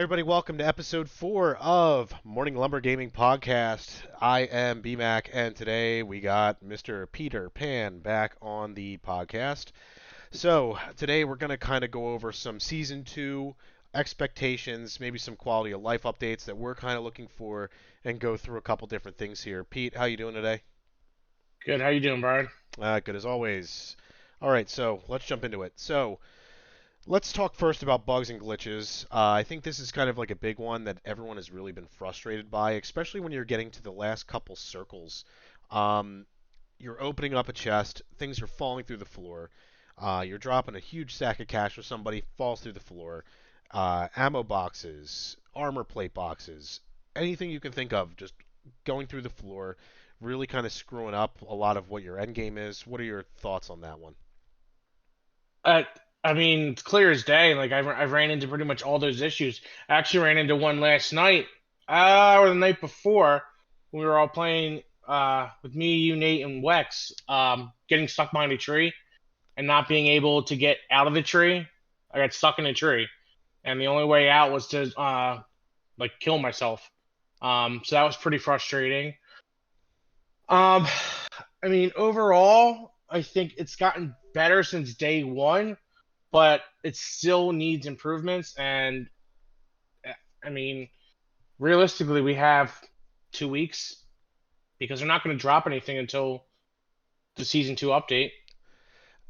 everybody. Welcome to episode 4 of Morning Lumber Gaming Podcast. I am BMAC, and today we got Mr. Peter Pan back on the podcast. So, today we're going to kind of go over some Season 2 expectations, maybe some quality of life updates that we're kind of looking for, and go through a couple different things here. Pete, how you doing today? Good. How you doing, Brian? Good as always. All right, so let's jump into it. So, let's talk first about bugs and glitches. I think this is kind of like a big one that everyone has really been frustrated by, especially when you're getting to the last couple circles. Um, you're opening up a chest, things are falling through the floor. You're dropping a huge sack of cash for somebody, falls through the floor. Ammo boxes, armor plate boxes, anything you can think of, just going through the floor, really kind of screwing up a lot of what your end game is. What are your thoughts on that one? Uh, I mean, it's clear as day. Like I've ran into pretty much all those issues. I actually ran into one last night, or the night before. We were all playing with me, you, Nate, and Wex. Getting stuck behind a tree and not being able to get out of the tree. I got stuck in a tree, and the only way out was to like kill myself. So that was pretty frustrating. Um, I mean, overall, I think it's gotten better since day one, but it still needs improvements. And I mean, realistically, we have 2 weeks because they're not going to drop anything until the season two update.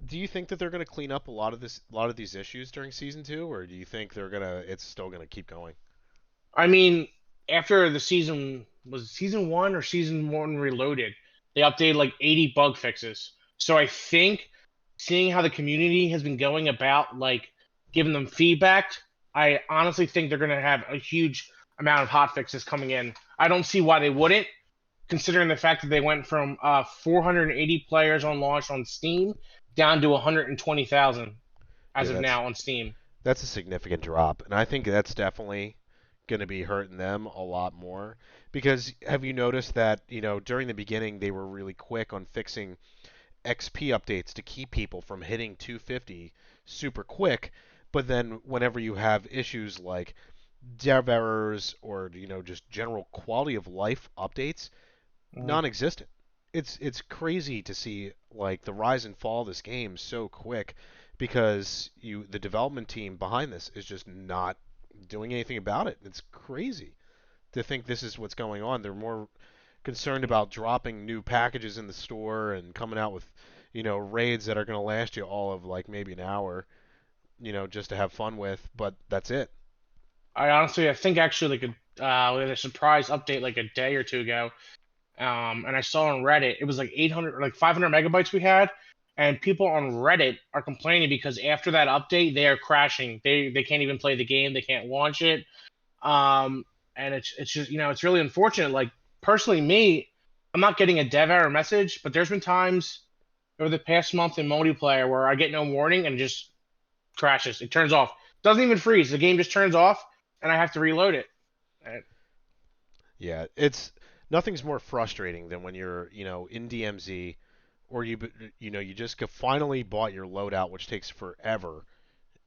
Do you think that they're going to clean up a lot of these issues during season 2, or do you think it's still going to keep going? I mean, after the season was it season one or season one reloaded, they updated like 80 bug fixes. So I think seeing how the community has been going about like giving them feedback, I honestly think they're going to have a huge amount of hot fixes coming in. I don't see why they wouldn't, considering the fact that they went from 480 players on launch on Steam down to 120,000 Yeah, as of now on Steam. that's a significant drop, and I think that's definitely going to be hurting them a lot more because have you noticed that, during the beginning they were really quick on fixing XP updates to keep people from hitting 250 super quick, but then whenever you have issues like dev errors or just general quality of life updates, Mhm. non-existent. It's crazy to see like the rise and fall of this game so quick because the development team behind this is just not doing anything about it. It's crazy to think this is what's going on. They're more concerned about dropping new packages in the store and coming out with raids that are going to last you all of like maybe an hour, just to have fun with, but that's it. I think actually like we had a surprise update like a day or two ago. And I saw on Reddit it was like 800 like 500 megabytes we had, and people on Reddit are complaining because after that update they are crashing. They can't even play the game. They can't launch it. Um, and it's just it's really unfortunate. Like personally, me, I'm not getting a dev error message, but there's been times over the past month in multiplayer where I get no warning and it just crashes. It turns off. Doesn't even freeze. The game just turns off, and I have to reload it. And Yeah, it's nothing's more frustrating than when you're, in DMZ or you just finally bought your loadout, which takes forever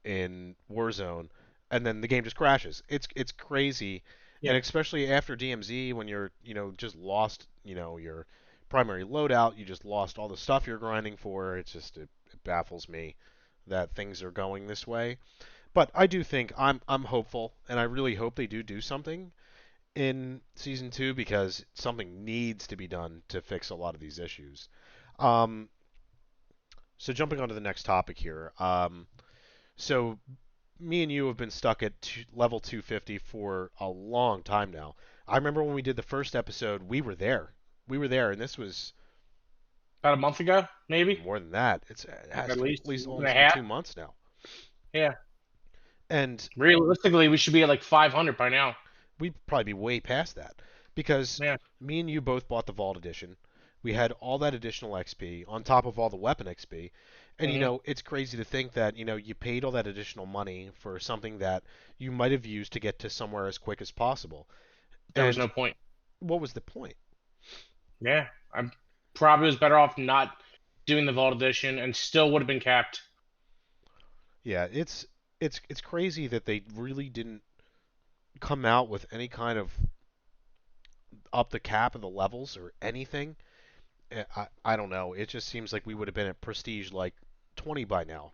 in Warzone, and then the game just crashes. It's crazy, and yeah, especially after DMZ when you're, just lost, your primary loadout, you just lost all the stuff you're grinding for. It baffles me that things are going this way. But I do think I'm hopeful, and I really hope they do something in season 2 because something needs to be done to fix a lot of these issues. Um, so jumping on to the next topic here. So me and you have been stuck at level 250 for a long time now. I remember when we did the first episode, we were there. We were there, and this was about a month ago, maybe more than that. It has at to least at least and a almost be half. 2 months now. Yeah. And Realistically, we should be at like 500 by now. we'd probably be way past that because Yeah. me and you both bought the Vault Edition. We had all that additional XP on top of all the weapon XP. And Hmm. it's crazy to think that, you paid all that additional money for something that you might have used to get to somewhere as quick as possible. There was And no point. what was the point? Yeah. I probably was better off not doing the Vault Edition and still would have been capped. Yeah, it's crazy that they really didn't come out with any kind of up the cap of the levels or anything, I don't know. It just seems like we would have been at prestige like 20 by now,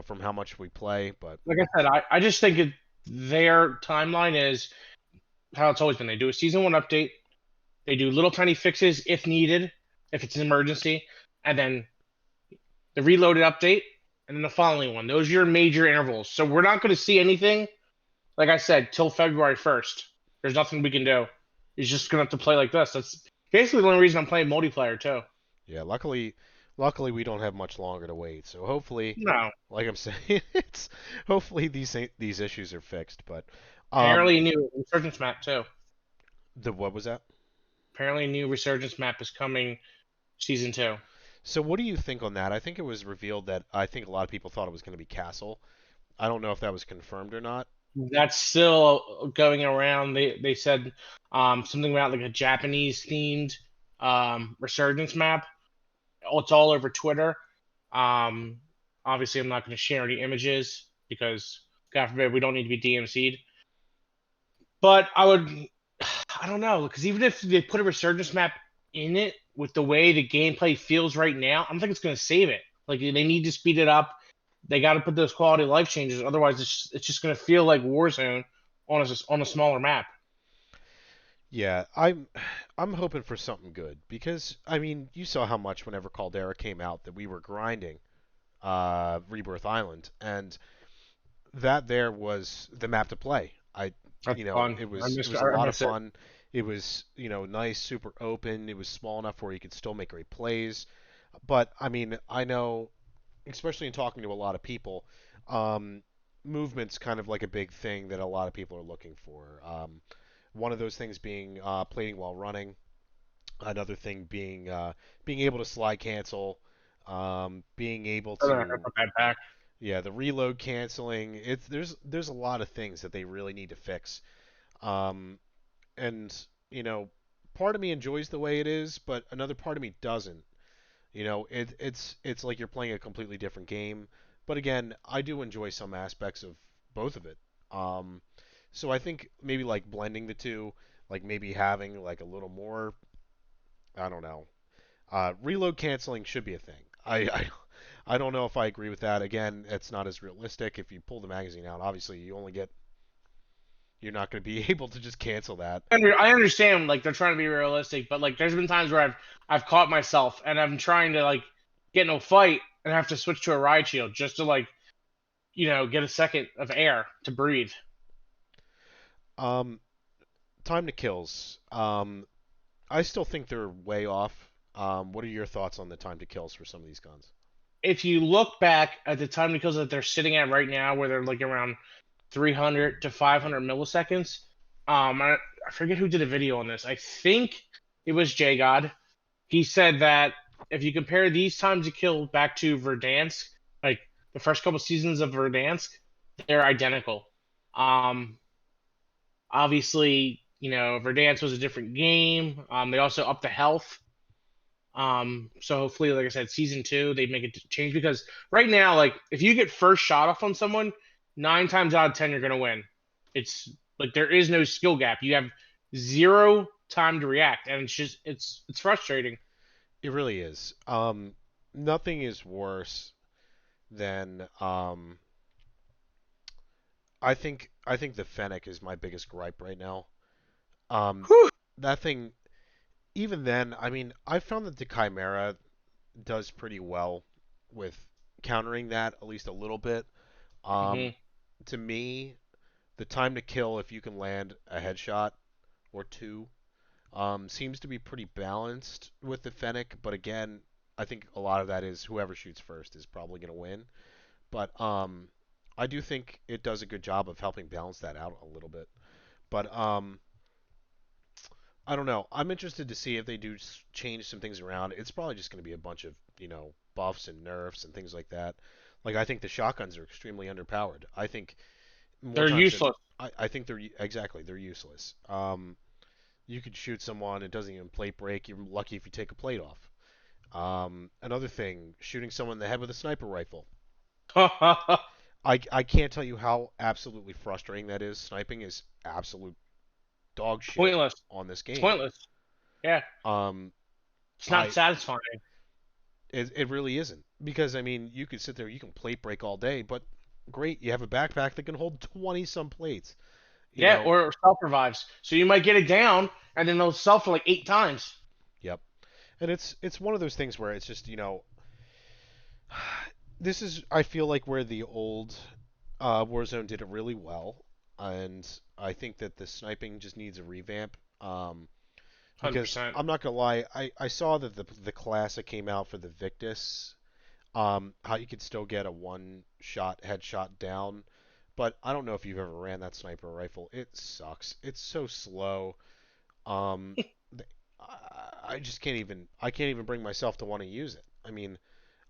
from how much we play. But Like I said, I just think their timeline is how it's always been. They do a season one update, they do little tiny fixes if needed, if it's an emergency, and then the reloaded update, and then the following one. Those are your major intervals. So we're not going to see anything, like I said, till February 1st. There's nothing we can do. He's just going to have to play like this. That's basically the only reason I'm playing multiplayer, too. yeah, luckily we don't have much longer to wait. So hopefully, No. like I'm saying, it's hopefully these issues are fixed. But um, Apparently, a new Resurgence map, too. the what was that? Apparently, a new Resurgence map is coming season 2. So what do you think on that? I think it was revealed that I think a lot of people thought it was going to be Castle. I don't know if that was confirmed or not. That's still going around. They said something about like a Japanese themed Resurgence map. Oh, it's all over Twitter. Um, Obviously, I'm not going to share any images because, God forbid, we don't need to be DMC'd. But I would, I don't know, because even if they put a Resurgence map in it with the way the gameplay feels right now, I don't think it's going to save it. Like they need to speed it up. They got to put those quality of life changes. Otherwise, it's just going to feel like Warzone on a smaller map. Yeah, I'm hoping for something good because I mean you saw how much whenever Caldera came out that we were grinding Rebirth Island, and that there was the map to play. That's fun. It I was miss a I lot of miss it. fun. It was nice, super open. It was small enough where you could still make great plays. But I mean, I know, especially in talking to a lot of people, um, movement's kind of like a big thing that a lot of people are looking for. One of those things being plating while running. Another thing being able to slide cancel, being able I don't know, I to put that back. yeah, the reload canceling. There's a lot of things that they really need to fix. Um, and part of me enjoys the way it is, but another part of me doesn't. It's like you're playing a completely different game. But again, I do enjoy some aspects of both of it. Um, so I think maybe like blending the two, like maybe having like a little more. I don't know. Reload canceling should be a thing. I don't know if I agree with that. Again, it's not as realistic. If you pull the magazine out, obviously you're not going to be able to just cancel that. I understand like they're trying to be realistic, but like there's been times where I've caught myself and I'm trying to like get in a fight and I have to switch to a ride shield just to like get a second of air to breathe. Um, time to kills. I still think they're way off. What are your thoughts on the time to kills for some of these guns? If you look back at the time because that they're sitting at right now, where they're like around 300 to 500 milliseconds, I forget who did a video on this. I think it was J God. He said that if you compare these times to kill back to Verdansk, like the first couple seasons of Verdansk, they're identical. Um, Obviously, Verdansk was a different game. They also upped the health. So hopefully, like I said, season two they make it change because right now, like if you get first shot off on someone, 9 times out of 10 you're gonna win. It's like there is no skill gap. You have zero time to react, and it's frustrating. It really is. Nothing is worse than I think the Fennec is my biggest gripe right now. Um, Whew. that thing, even then, I mean, I found that the Chimera does pretty well with countering that at least a little bit. Um, Hmm. to me, the time to kill if you can land a headshot or two seems to be pretty balanced with the Fennec, but again, I think a lot of that is whoever shoots first is probably going to win. But I do think it does a good job of helping balance that out a little bit. But I don't know. I'm interested to see if they do change some things around. It's probably just going to be a bunch of buffs and nerfs and things like that. Like I think the shotguns are extremely underpowered. I think more They're times than useless. I think exactly they're useless. You could shoot someone, it doesn't even plate break. You're lucky if you take a plate off. Another thing, shooting someone in the head with a sniper rifle. I can't tell you how absolutely frustrating that is. Sniping is absolute dog shit Pointless. on this It's game. pointless. Yeah, Um, it's not I satisfying. it really isn't because I mean you could sit there, you can plate break all day, but great, you have a backpack that can hold 20 some plates. You Yeah, know, or self revives. So you might get it down, and then they'll self for like 8 times. yep. And it's one of those things where it's just this is I feel like where the old Warzone did it really well, and I think that the sniping just needs a revamp. Hundred Because percent. I'm not gonna lie, I saw that the classic came out for the Victus, how you could still get a one shot headshot down, but I don't know if you've ever ran that sniper rifle. It sucks. It's so slow. Um, I just can't even bring myself to want to use it. I mean,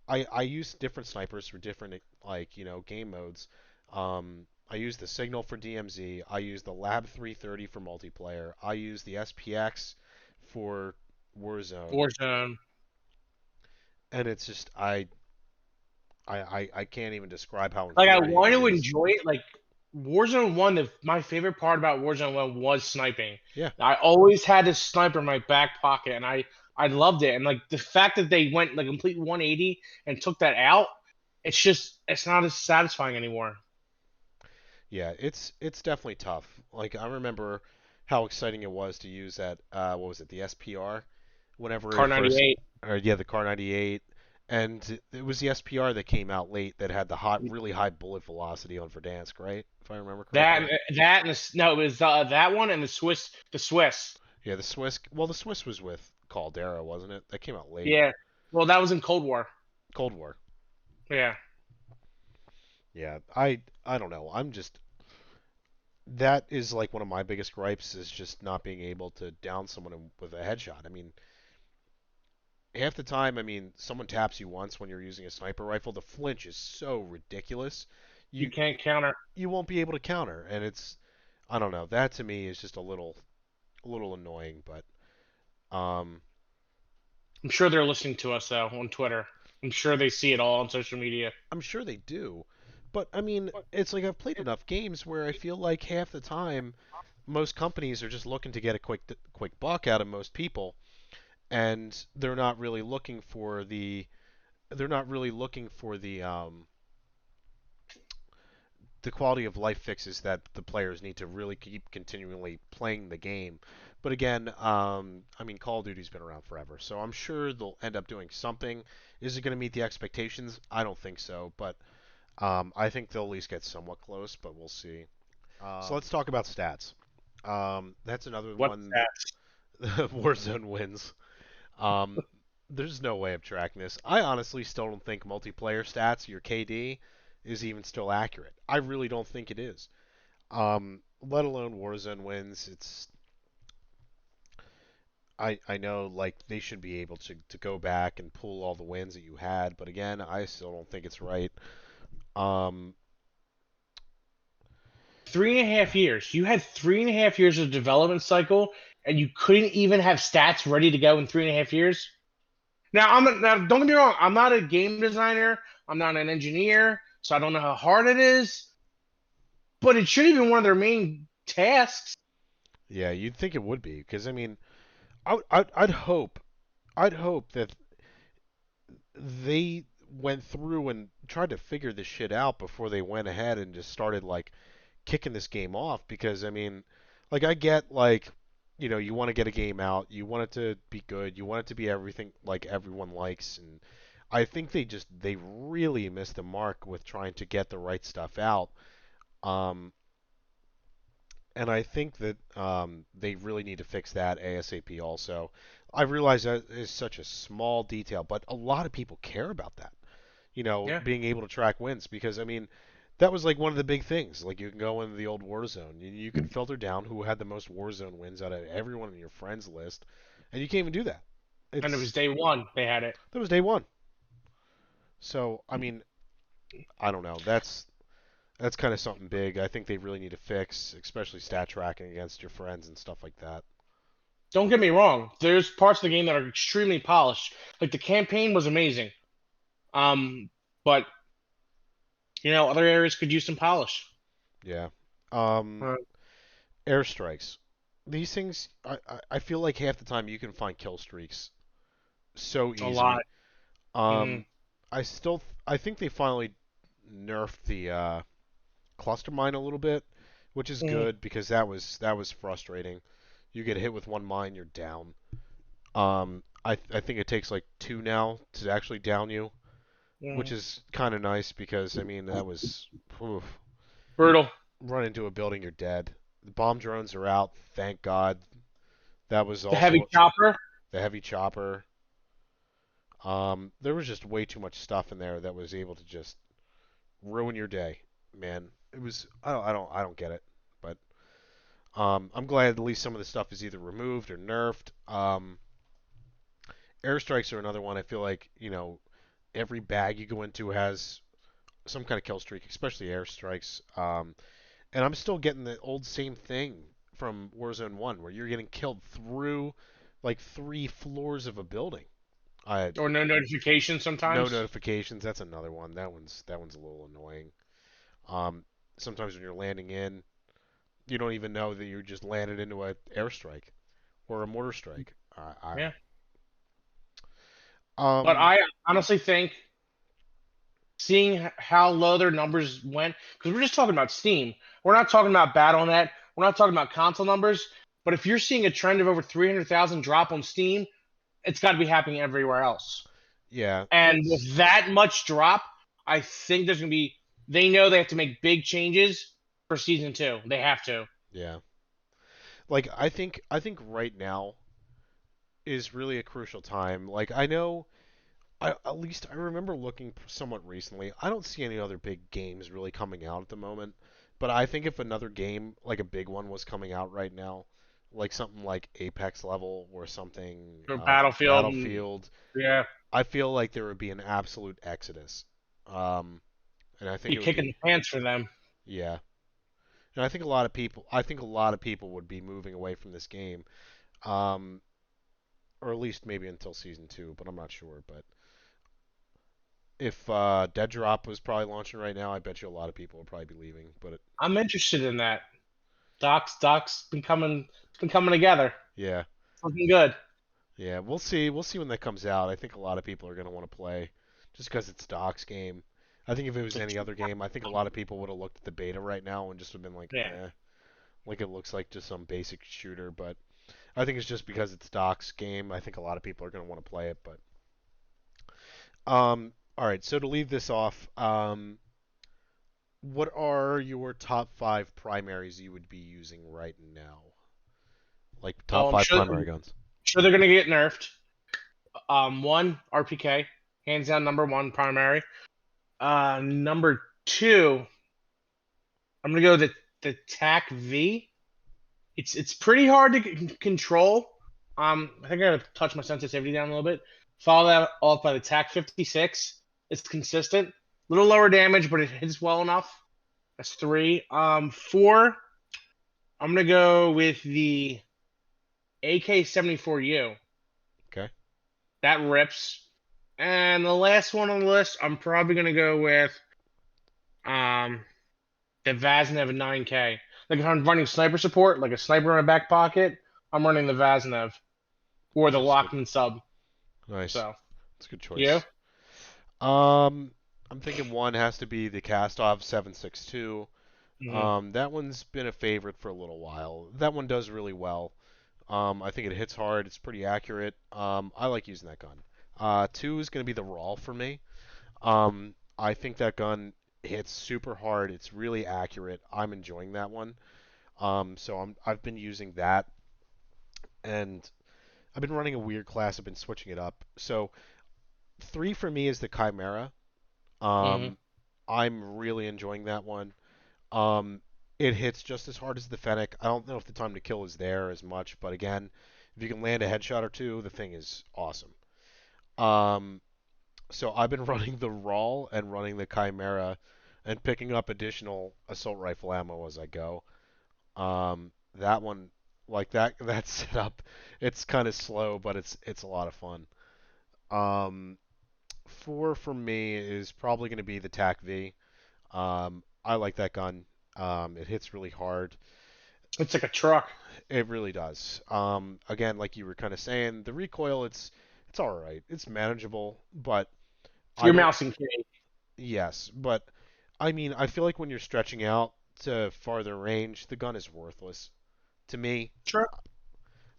I use different snipers for different like game modes. I use the Signal for DMZ. I use the Lab 330 for multiplayer. I use the SPX for Warzone, Warzone. and it's just I can't even describe how Like I infuriating want it to is. enjoy it. Like Warzone One, my favorite part about Warzone One was sniping. Yeah, I always had this sniper in my back pocket, and I loved it. And like the fact that they went like complete 180 and took that out, it's not as satisfying anymore. yeah, it's definitely tough. Like I remember how exciting it was to use that what was it, the SPR whenever Car it first 98. or yeah, the Car 98 and it was the SPR that came out late that had the really high bullet velocity on Verdansk, right? If I remember That correctly. that and no, it was that one and the Swiss. Yeah, the Swiss. Well, the Swiss was with Caldera, wasn't it? That came out late. Yeah. Well, that was in Cold War. Cold War. Yeah. Yeah, I don't know. I'm just that is like one of my biggest gripes is just not being able to down someone with a headshot. I mean, half the time, I mean, someone taps you once when you're using a sniper rifle, the flinch is so ridiculous. You You can't counter. you won't be able to counter, and it's I don't know. That to me is just a little annoying, but um I'm sure they're listening to us though on Twitter. I'm sure they see it all on social media. I'm sure they do. But I mean, it's like I've played enough games where I feel like half the time most companies are just looking to get a quick buck out of most people and they're not really looking for the quality of life fixes that the players need to really keep continually playing the game. But again, I mean, Call of Duty's been around forever, so I'm sure they'll end up doing something. Is it going to meet the expectations? I don't think so, but I think they'll at least get somewhat close, but we'll see. So let's talk about stats. That's another What's one. that? Warzone wins. Um, there's no way of tracking this. I honestly still don't think multiplayer stats, your KD, is even still accurate. I really don't think it is. Let alone Warzone wins. I know like they should be able to go back and pull all the wins that you had, but again, I still don't think it's right. Um, 3.5 years. You had 3.5 years of development cycle, and you couldn't even have stats ready to go in 3.5 years. Now, don't get me wrong. I'm not a game designer. I'm not an engineer, so I don't know how hard it is. But it should have been one of their main tasks. yeah, you'd think it would be because I mean, I'd hope that they went through and tried to figure this shit out before they went ahead and just started like kicking this game off because I mean, like I get like you want to get a game out, you want it to be good, you want it to be everything like everyone likes and I think they really missed the mark with trying to get the right stuff out. Um and I think that they really need to fix that ASAP also. I realize that is such a small detail, but a lot of people care about that. Yeah, Being able to track wins because I mean, that was like one of the big things. Like you can go into the old Warzone, you can filter down who had the most Warzone wins out of everyone in your friends list, and you can't even do that. and it was It's day one they had it. that was day one. So I mean, I don't know. That's kind of something big. I think they really need to fix, especially stat tracking against your friends and stuff like that. Don't get me wrong. There's parts of the game that are extremely polished. Like the campaign was amazing. Um, but Other areas could use some polish. Yeah. Um, Uh, airstrikes. These things, I feel like half the time you can find kill streaks so a lot. easy. Hmm. Um, I think they finally nerfed the cluster mine a little bit, which is Hmm. good because that was frustrating. You get hit with one mine, you're down. I think it takes like two now to actually down you, which Hmm. is kind of nice because I mean that was oof, Brutal. run into a building, you're dead. The bomb drones are out, thank God. That was The heavy also chopper. the heavy chopper. There was just way too much stuff in there that was able to just ruin your day, man. It was I don't get it, but I'm glad at least some of the stuff is either removed or nerfed. Airstrikes are another one. I feel like every bag you go into has some kind of kill streak, especially airstrikes. And I'm still getting the old same thing from Warzone 1 where you're getting killed through like three floors of a building. I Or no notification No sometimes. notifications. That's another one. That one's a little annoying. Um, Sometimes when you're landing in, you don't even know that you just landed into a airstrike or a mortar strike. I Yeah. But um I honestly think seeing how low their numbers went, because we're just talking about Steam. We're not talking about Battle.net. We're not talking about console numbers. But if you're seeing a trend of over 300,000 drop on Steam, it's got to be happening everywhere else. yeah, And it's with that much drop, I think there's going to be, they know they have to make big changes for season two. They have to. yeah. Like I think right now is really a crucial time. Like I know at least I remember looking somewhat recently. I don't see any other big games really coming out at the moment, but I think if another game like a big one was coming out right now, like something like Apex level or something For Battlefield, and, Battlefield, yeah, I feel like there would be an absolute exodus. Um, and I think be it would kicking be the pants for them. yeah. And I think a lot of people would be moving away from this game. Um, or at least maybe until season 2, but I'm not sure, but if Dead Drop was probably launching right now, I bet you a lot of people would probably be leaving. But I'm interested in that. Doc's been coming together. yeah, It's looking good. yeah, we'll see. We'll see when that comes out. I think a lot of people are going to want to play just because it's Doc's game. I think if it was any other game, I think a lot of people would have looked at the beta right now and just have been like, Yeah. eh, like it looks like just some basic shooter. But I think it's just because it's Doc's game. I think a lot of people are going to want to play it. But all right. So to leave this off, what are your top five primaries you would be using right now? Like top Oh, five primary guns. sure they're gonna get nerfed. One RPK, hands down number one primary. Number two, I'm gonna go the TAC V. It's pretty hard to control. I think I gotta touch my sensitivity down a little bit. Follow that off by the TAC 56. It's consistent, a little lower damage, but it hits well enough. That's three. Four, I'm gonna go with the AK-74U. Okay. That rips. And the last one on the list, I'm probably gonna go with um the Vaznev 9K. Like if I'm running sniper support, like a sniper in my back pocket, I'm running the Vaznev or the That's good. Lockman sub. Nice. So That's a good you? choice. Um, I'm thinking one has to be the Kastov 762. Hmm. That one's been a favorite for a little while. That one does really well. I think it hits hard. It's pretty accurate. I like using that gun. Two is going to be the Raw for me. I think that gun hits super hard. It's really accurate. I'm enjoying that one. So I've been using that, and I've been running a weird class. I've been switching it up. So three for me is the Chimera. Hmm. Um, I'm really enjoying that one. Um, it hits just as hard as the Fennec. I don't know if the time to kill is there as much, but again, if you can land a headshot or two, the thing is awesome. Um, so I've been running the Rawl and running the Chimera and picking up additional assault rifle ammo as I go. That one, like that setup, it's kind of slow, but it's a lot of fun. Um, Four for me is probably going to be the TAC V. I like that gun. It hits really hard. It's like a truck. It really does. Again, like you were kind of saying, the recoil it's all right. It's manageable, but I Your don't. mouse and key. Yes, but I mean, I feel like when you're stretching out to farther range, the gun is worthless to me. Sure.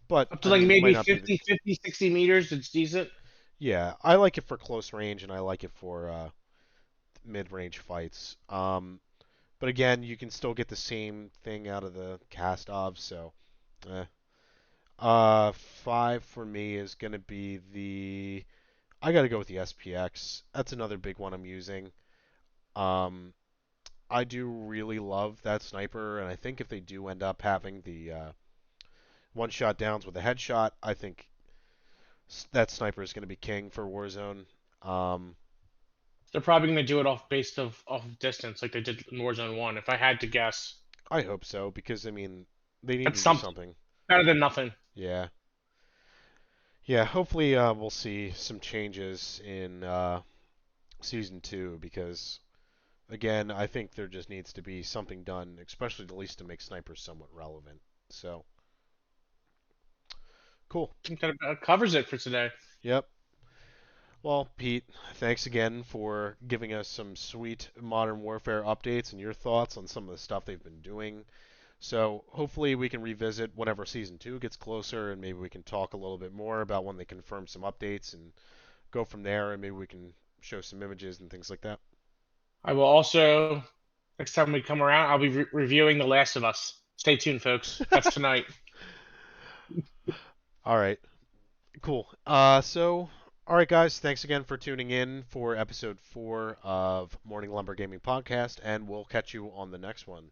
But Up to I like mean, it might maybe not be the. 60 meters. It's decent. Yeah, I like it for close range, and I like it for mid-range fights. But again, you can still get the same thing out of the cast-off, so. Eh. 5 for me is gonna be the. I gotta go with the SPX. That's another big one I'm using. Um, I do really love that sniper, and I think if they do end up having the one-shot downs with a headshot, I think that sniper is gonna be king for Warzone. Um, They're probably going to do it off distance, like they did in Warzone One. If I had to guess, I hope so because I mean they need that's to do something something. better than nothing. Yeah, yeah. Hopefully, we'll see some changes in season two because again, I think there just needs to be something done, especially at least to make snipers somewhat relevant. So, cool. I think that about covers it for today. Yep. Well, Pete, thanks again for giving us some sweet Modern Warfare updates and your thoughts on some of the stuff they've been doing. So, hopefully, we can revisit whenever season two gets closer, and maybe we can talk a little bit more about when they confirm some updates and go from there, and maybe we can show some images and things like that. I will also next time we come around, I'll be reviewing The Last of Us. Stay tuned, folks. That's tonight. All right. Cool. All right, guys, thanks again for tuning in for episode 4 of Morning Lumber Gaming Podcast, and we'll catch you on the next one.